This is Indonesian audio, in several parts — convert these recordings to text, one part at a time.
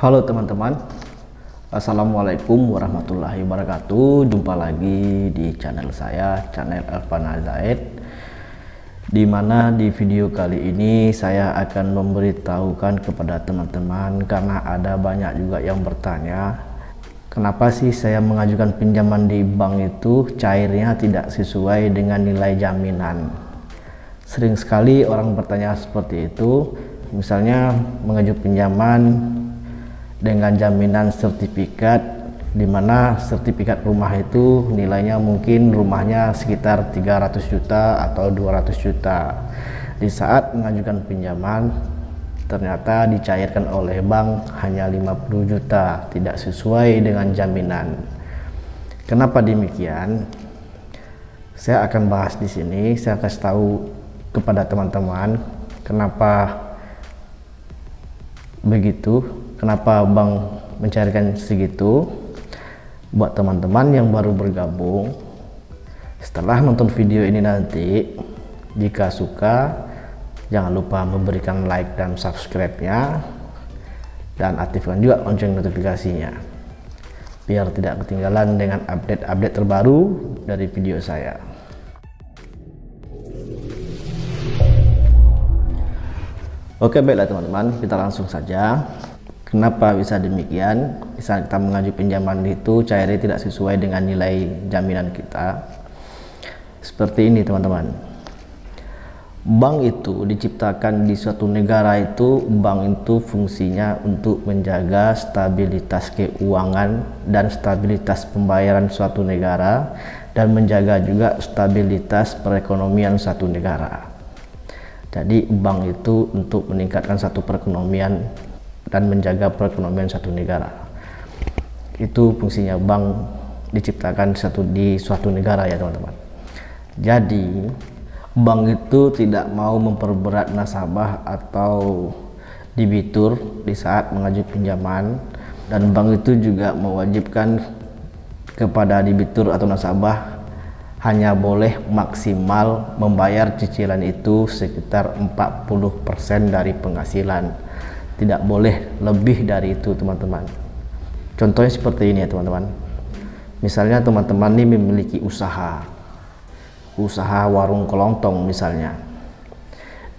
Halo teman-teman, Assalamualaikum warahmatullahi wabarakatuh. Jumpa lagi di channel saya, channel Elvan Azaid, dimana di video kali ini saya akan memberitahukan kepada teman-teman, karena ada banyak juga yang bertanya, kenapa sih saya mengajukan pinjaman di bank itu cairnya tidak sesuai dengan nilai jaminan. Sering sekali orang bertanya seperti itu. Misalnya mengajukan pinjaman dengan jaminan sertifikat, di mana sertifikat rumah itu nilainya mungkin rumahnya sekitar 300 juta atau 200 juta. Di saat mengajukan pinjaman ternyata dicairkan oleh bank hanya 50 juta, tidak sesuai dengan jaminan. Kenapa demikian? Saya akan bahas di sini. Saya kasih tahu kepada teman-teman kenapa begitu, kenapa bank mencairkan segitu. Buat teman-teman yang baru bergabung, setelah nonton video ini nanti, jika suka jangan lupa memberikan like dan subscribe-nya, dan aktifkan juga lonceng notifikasinya biar tidak ketinggalan dengan update-update terbaru dari video saya. Oke, baiklah teman-teman, kita langsung saja. Kenapa bisa demikian? Bisa kita mengajukan pinjaman itu cairnya tidak sesuai dengan nilai jaminan kita. Seperti ini teman-teman. Bank itu diciptakan di suatu negara itu, bank itu fungsinya untuk menjaga stabilitas keuangan dan stabilitas pembayaran suatu negara, dan menjaga juga stabilitas perekonomian suatu negara. Jadi bank itu untuk meningkatkan satu perekonomian dan menjaga perekonomian satu negara. Itu fungsinya bank diciptakan di suatu negara ya teman-teman. Jadi bank itu tidak mau memperberat nasabah atau debitur di saat mengajukan pinjaman, dan bank itu juga mewajibkan kepada debitur atau nasabah hanya boleh maksimal membayar cicilan itu sekitar 40% dari penghasilan. Tidak boleh lebih dari itu teman-teman. Contohnya seperti ini ya teman-teman. Misalnya teman-teman ini memiliki usaha warung kelontong misalnya,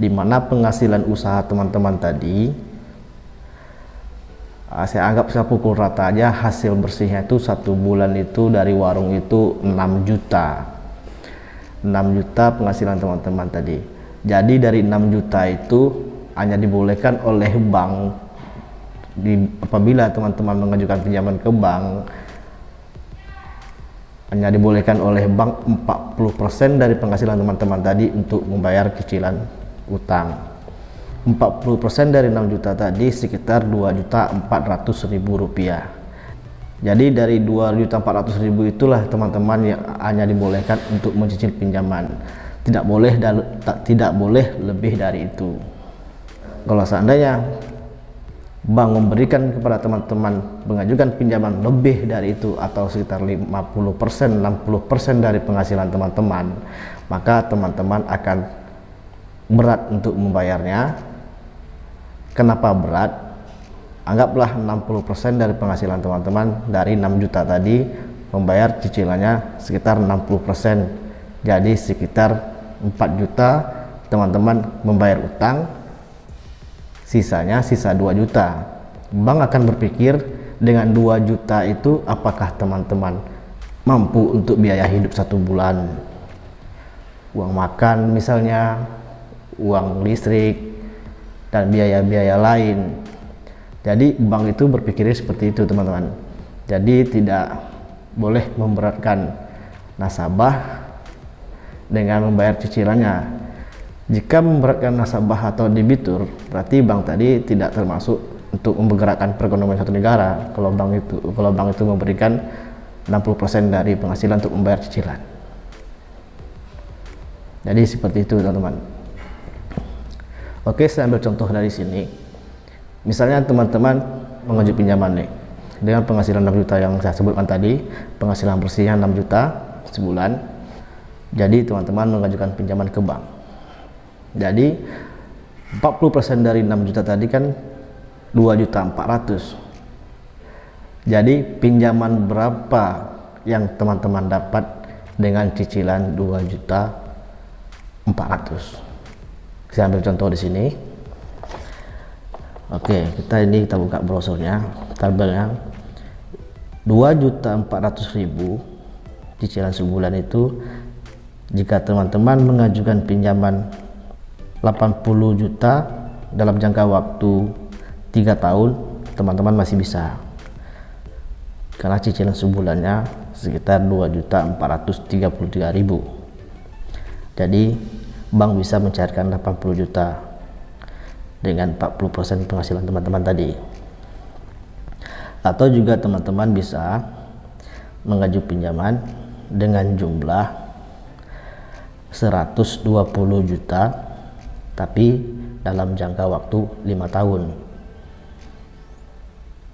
dimana penghasilan usaha teman-teman tadi, saya anggap saya pukul rata aja, hasil bersihnya itu satu bulan itu dari warung itu 6 juta penghasilan teman-teman tadi. Jadi dari 6 juta itu hanya dibolehkan oleh bank, apabila teman-teman mengajukan pinjaman ke bank, hanya dibolehkan oleh bank 40% dari penghasilan teman-teman tadi untuk membayar cicilan utang. 40% dari 6 juta tadi sekitar 2.400.000 rupiah. Jadi dari 2.400.000 itulah teman-teman yang hanya dibolehkan untuk mencicil pinjaman. Tidak boleh lebih dari itu. Kalau seandainya bank memberikan kepada teman-teman mengajukan pinjaman lebih dari itu, atau sekitar 50%, 60% dari penghasilan teman-teman, maka teman-teman akan berat untuk membayarnya. Kenapa berat? Anggaplah 60% dari penghasilan teman-teman dari 6 juta tadi, membayar cicilannya sekitar 60%. Jadi sekitar 4 juta teman-teman membayar utang, sisa 2 juta. Bank akan berpikir, dengan 2 juta itu apakah teman-teman mampu untuk biaya hidup satu bulan, uang makan misalnya, uang listrik, dan biaya-biaya lain. Jadi bank itu berpikirnya seperti itu teman-teman. Jadi tidak boleh memberatkan nasabah dengan membayar cicilannya. Jika memberatkan nasabah atau debitur, berarti bank tadi tidak termasuk untuk menggerakkan perekonomian satu negara. Kalau bank itu memberikan 60% dari penghasilan untuk membayar cicilan. Jadi seperti itu teman-teman. Oke, saya ambil contoh dari sini. Misalnya teman-teman mengajukan pinjaman nih dengan penghasilan 6 juta yang saya sebutkan tadi, penghasilan bersihnya 6 juta sebulan. Jadi teman-teman mengajukan pinjaman ke bank. Jadi 40% dari 6 juta tadi kan 2.400.000. Jadi pinjaman berapa yang teman-teman dapat dengan cicilan 2.400.000? Saya ambil contoh di sini. Oke, kita buka brosurnya, tabelnya. 2.400.000 cicilan sebulan itu, jika teman-teman mengajukan pinjaman 80 juta dalam jangka waktu 3 tahun, teman-teman masih bisa, karena cicilan sebulannya sekitar 2.433.000. Jadi bank bisa mencairkan 80 juta dengan 40% penghasilan teman-teman tadi. Atau juga teman-teman bisa mengajukan pinjaman dengan jumlah 120 juta tapi dalam jangka waktu 5 tahun.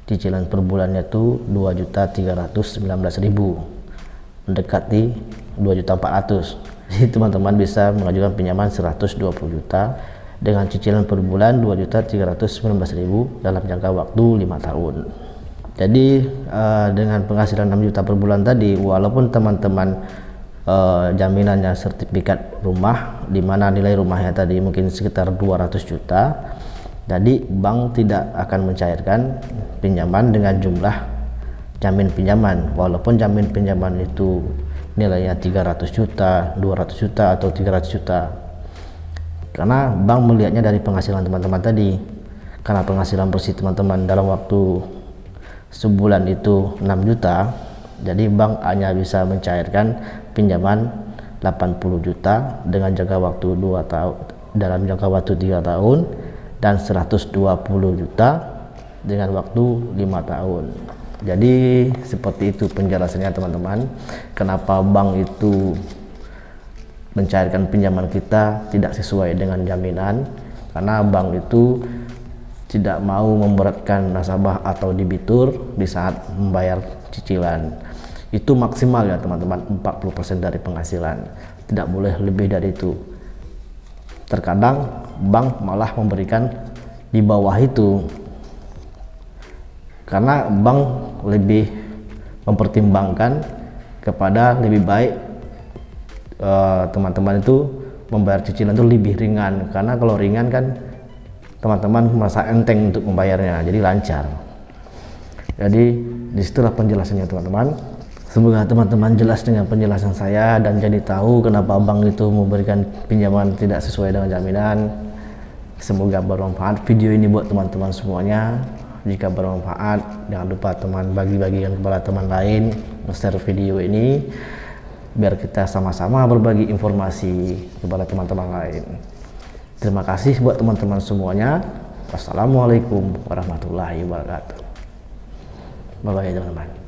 Cicilan per bulannya itu 2.319.000, mendekati 2.400.000. Jadi teman-teman bisa mengajukan pinjaman 120 juta dengan cicilan per bulan 2.319.000 dalam jangka waktu 5 tahun. Jadi dengan penghasilan 6 juta per bulan tadi, walaupun teman-teman jaminannya sertifikat rumah, di mana nilai rumahnya tadi mungkin sekitar 200 juta, jadi bank tidak akan mencairkan pinjaman dengan jumlah jamin pinjaman, walaupun jamin pinjaman itu nilainya 300 juta, 200 juta atau 300 juta, karena bank melihatnya dari penghasilan teman-teman tadi. Karena penghasilan bersih teman-teman dalam waktu sebulan itu 6 juta, jadi bank hanya bisa mencairkan pinjaman 80 juta dengan jangka waktu 2 tahun, dalam jangka waktu 3 tahun, dan 120 juta dengan waktu 5 tahun. Jadi seperti itu penjelasannya teman-teman, kenapa bank itu mencairkan pinjaman kita tidak sesuai dengan jaminan, karena bank itu tidak mau memberatkan nasabah atau debitur di saat membayar cicilan. Itu maksimal ya teman-teman, 40% dari penghasilan, tidak boleh lebih dari itu. Terkadang bank malah memberikan di bawah itu, karena bank lebih mempertimbangkan kepada lebih baik teman-teman itu membayar cicilan itu lebih ringan, karena kalau ringan kan teman-teman merasa enteng untuk membayarnya, jadi lancar. Jadi disitulah penjelasannya teman-teman. Semoga teman-teman jelas dengan penjelasan saya dan jadi tahu kenapa bank itu memberikan pinjaman tidak sesuai dengan jaminan. Semoga bermanfaat video ini buat teman-teman semuanya. Jika bermanfaat, jangan lupa teman bagi-bagikan kepada teman lain, share video ini biar kita sama-sama berbagi informasi kepada teman-teman lain. Terima kasih buat teman-teman semuanya. Wassalamualaikum warahmatullahi wabarakatuh. Bye bye teman-teman.